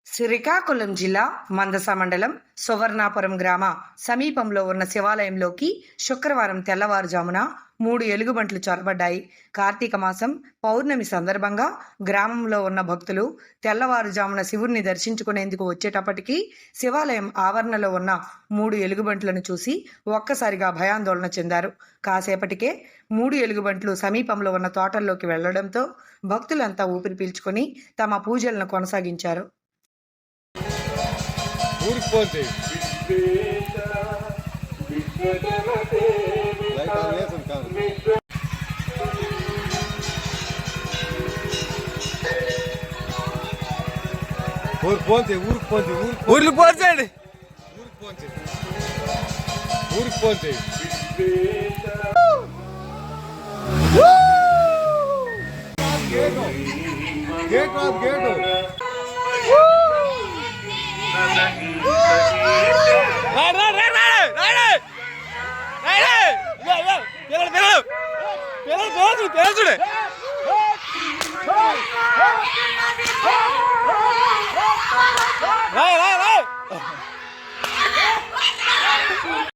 శ్రీకాకుళం జిల్లా మందస మండలం సువర్ణాపురం గ్రామ సమీపంలో ఉన్న శివాలయంలోకి శుక్రవారం తెల్లవారుజామున 3 ఎలుగుబంట్లు చొరబడ్డాయి. కార్తీక మాసం పౌర్ణమి సందర్భంగా గ్రామంలో ఉన్న భక్తులు తెల్లవారుజామున శివుణ్ణి దర్శించుకునేందుకు వచ్చేటప్పటికీ శివాలయం ఆవరణలో ఉన్న 3 ఎలుగుబంట్లను చూసి ఒక్కసారిగా భయాందోళన చెందారు. కాసేపటికే 3 ఎలుగుబంట్లు సమీపంలో ఉన్న తోటల్లోకి వెళ్లడంతో భక్తులంతా ఊపిరి పీల్చుకొని తమ పూజలను కొనసాగించారు. ఊరికిపోతే ఊరికి పోంచండి ఊరికి పోతే గేటు పిల్లలు